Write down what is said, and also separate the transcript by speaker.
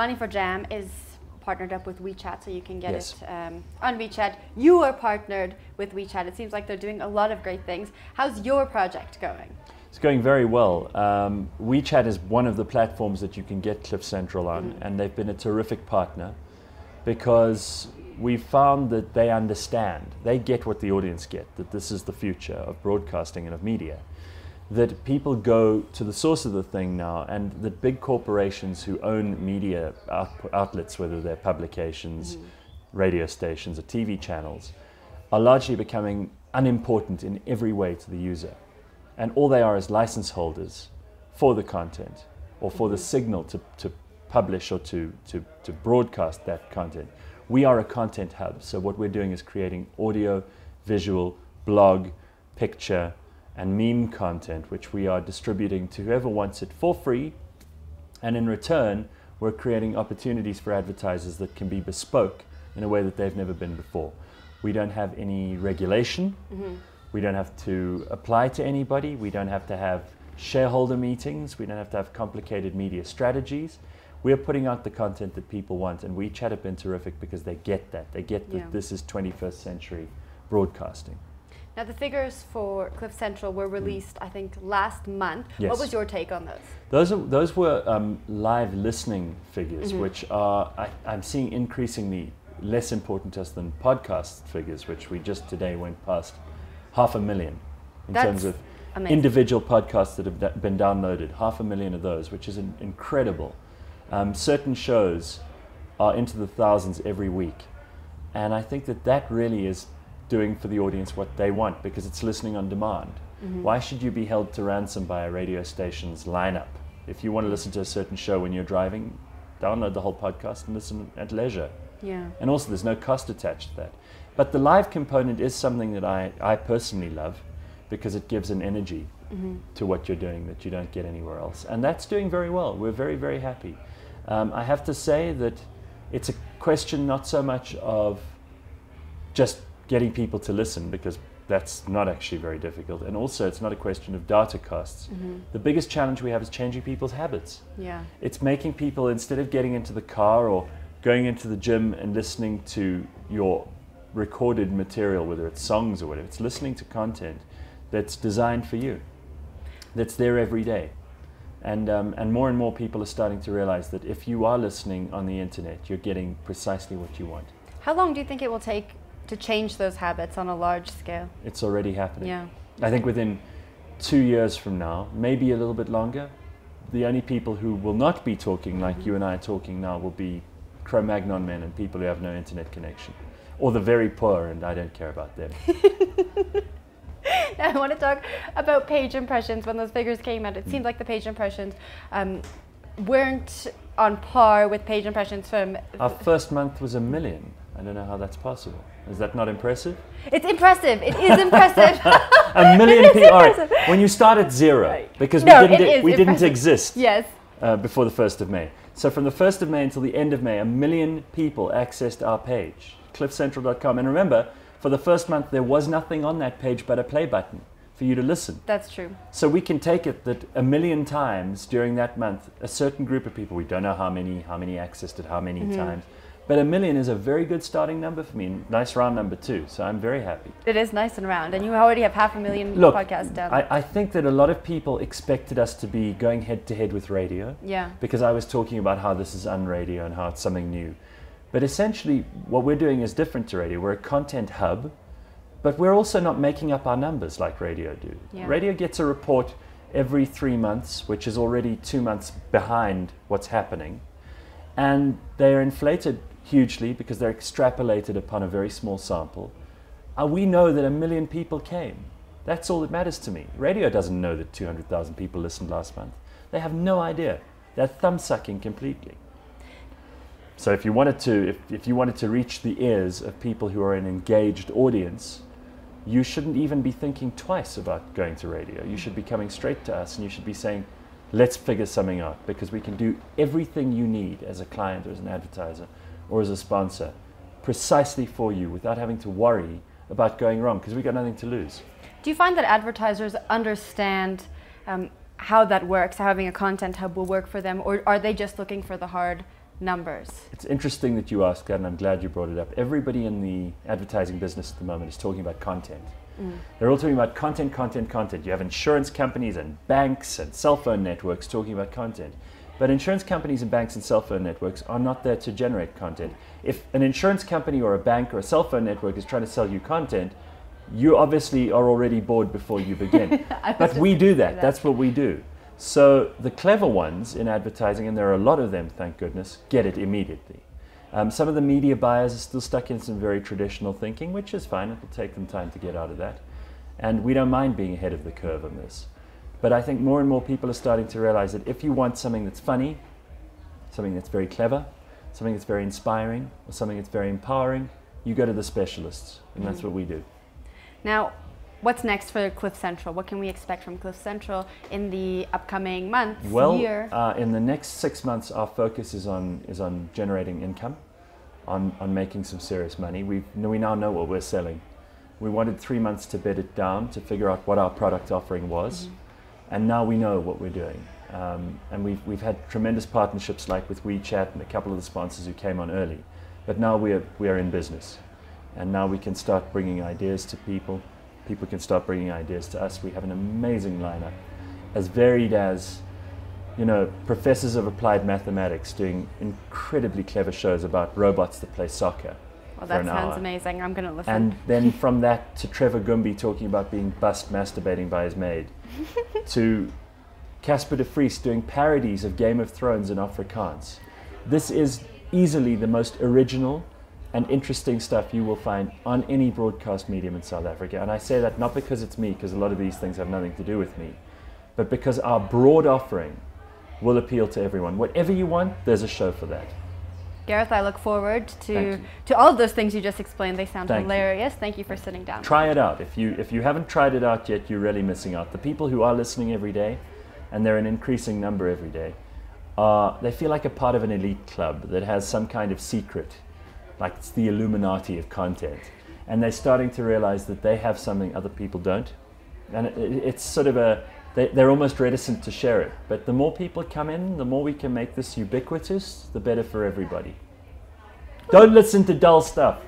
Speaker 1: Money for Jam is partnered up with WeChat, so you can get
Speaker 2: Yes.
Speaker 1: it on WeChat. You are partnered with WeChat. It seems like they're doing a lot of great things. How's your project going?
Speaker 2: It's going very well. WeChat is one of the platforms that you can get Cliff Central on, and they've been a terrific partner because we found that they understand, they get what the audience get, that this is the future of broadcasting and of media. That people go to the source of the thing now, and that big corporations who own media outlets, whether they're publications, radio stations or TV channels, are largely becoming unimportant in every way to the user. And all they are is license holders for the content or for the signal to publish or to broadcast that content. We are a content hub, so what we're doing is creating audio, visual, blog, picture, and meme content, which we are distributing to whoever wants it for free. And in return, we're creating opportunities for advertisers that can be bespoke in a way that they've never been before. We don't have any regulation. We don't have to apply to anybody. We don't have to have shareholder meetings. We don't have to have complicated media strategies. We're putting out the content that people want, and WeChat have been terrific because they get that. They get that this is 21st century broadcasting.
Speaker 1: Now, the figures for Cliff Central were released, I think, last month.
Speaker 2: Yes.
Speaker 1: What was your take on those?
Speaker 2: Those were live listening figures, which are, I'm seeing increasingly less important to us than podcast figures, which we just today went past 500,000 in terms of
Speaker 1: amazing.
Speaker 2: Individual podcasts that have been downloaded. 500,000 of those, which is incredible. Certain shows are into the thousands every week. And I think that really is doing for the audience what they want, because it's listening on demand. Why should you be held to ransom by a radio station's lineup? If you want to listen to a certain show when you're driving, download the whole podcast and listen at leisure.
Speaker 1: Yeah.
Speaker 2: And also there's no cost attached to that. But the live component is something that I personally love, because it gives an energy to what you're doing that you don't get anywhere else. And that's doing very well. We're very, very happy. I have to say that it's a question not so much of just getting people to listen, because that's not actually very difficult. And also it's not a question of data costs. The biggest challenge we have is changing people's habits.
Speaker 1: Yeah.
Speaker 2: It's making people, instead of getting into the car or going into the gym and listening to your recorded material, whether it's songs or whatever, it's listening to content that's designed for you, that's there every day. And more and more people are starting to realize that if you are listening on the internet, you're getting precisely what you want.
Speaker 1: How long do you think it will take to change those habits on a large scale?
Speaker 2: It's already happening.
Speaker 1: Yeah.
Speaker 2: I think within 2 years from now, maybe a little bit longer, the only people who will not be talking like you and I are talking now will be Cro-Magnon men and people who have no internet connection. Or the very poor, and I don't care about them.
Speaker 1: Now I want to talk about page impressions. When those figures came out, it seemed like the page impressions weren't on par with page impressions from...
Speaker 2: Our first month was 1 million. I don't know how that's possible. Is that not impressive?
Speaker 1: It's impressive. It is impressive.
Speaker 2: 1 million people. All right. When you start at zero,
Speaker 1: Right.
Speaker 2: because
Speaker 1: No,
Speaker 2: we didn't
Speaker 1: impressive.
Speaker 2: exist
Speaker 1: Yes.
Speaker 2: before the 1st of May. So from the 1st of May until the end of May, 1 million people accessed our page, cliffcentral.com. And remember, for the first month, there was nothing on that page but a play button for you to listen.
Speaker 1: That's true.
Speaker 2: So we can take it that 1 million times during that month, a certain group of people, we don't know how many accessed it, how many times, but 1 million is a very good starting number for me. Nice round number too. So I'm very happy.
Speaker 1: It is nice and round, and you already have 500,000
Speaker 2: Look,
Speaker 1: podcasts down.
Speaker 2: I think that a lot of people expected us to be going head to head with radio.
Speaker 1: Yeah.
Speaker 2: Because I was talking about how this is unradio and how it's something new. But essentially, what we're doing is different to radio. We're a content hub, but we're also not making up our numbers like radio do.
Speaker 1: Yeah.
Speaker 2: Radio gets a report every 3 months, which is already 2 months behind what's happening. And they are inflated hugely because they're extrapolated upon a very small sample. We know that 1 million people came. That's all that matters to me. Radio doesn't know that 200,000 people listened last month. They have no idea. They're thumb-sucking completely. So if you wanted to reach the ears of people who are an engaged audience, you shouldn't even be thinking twice about going to radio. You should be coming straight to us, and you should be saying, let's figure something out, because we can do everything you need as a client or as an advertiser or as a sponsor precisely for you without having to worry about going wrong, because we've got nothing to lose.
Speaker 1: Do you find that advertisers understand how that works, how having a content hub will work for them, or are they just looking for the hard numbers?
Speaker 2: It's interesting that you ask that, and I'm glad you brought it up. Everybody in the advertising business at the moment is talking about content. They're all talking about content, content, content. You have insurance companies and banks and cell phone networks talking about content. But insurance companies and banks and cell phone networks are not there to generate content. If an insurance company or a bank or a cell phone network is trying to sell you content, you obviously are already bored before you begin. But we do that. That's what we do. So the clever ones in advertising, and there are a lot of them, thank goodness, get it immediately. Some of the media buyers are still stuck in some very traditional thinking, which is fine. It'll take them time to get out of that. And we don't mind being ahead of the curve on this. But I think more and more people are starting to realize that if you want something that's funny, something that's very clever, something that's very inspiring, or something that's very empowering, you go to the specialists. And that's what we do.
Speaker 1: Now, what's next for Cliff Central? What can we expect from Cliff Central in the upcoming months, year?
Speaker 2: In the next 6 months, our focus is on generating income, on making some serious money. We now know what we're selling. We wanted 3 months to bed it down to figure out what our product offering was, and now we know what we're doing. And we've had tremendous partnerships like with WeChat and a couple of the sponsors who came on early. But now we are in business, and now we can start bringing ideas to people. People can start bringing ideas to us. We have an amazing lineup, as varied as, professors of applied mathematics doing incredibly clever shows about robots that play soccer.
Speaker 1: Well, that sounds amazing. I'm going to listen.
Speaker 2: And then from that to Trevor Gumby talking about being bussed masturbating by his maid, to Casper de Vries doing parodies of Game of Thrones in Afrikaans. This is easily the most original and interesting stuff you will find on any broadcast medium in South Africa. And I say that not because it's me, because a lot of these things have nothing to do with me, but because our broad offering will appeal to everyone. Whatever you want, there's a show for that.
Speaker 1: Gareth, I look forward to all of those things you just explained. They sound hilarious. Thank you for sitting down.
Speaker 2: Try it out. If you haven't tried it out yet, you're really missing out. The people who are listening every day, and they're an increasing number every day, they feel like a part of an elite club that has some kind of secret, like it's the Illuminati of content. And they're starting to realize that they have something other people don't. And it's sort of they're almost reticent to share it. But the more people come in, the more we can make this ubiquitous, the better for everybody. Don't listen to dull stuff.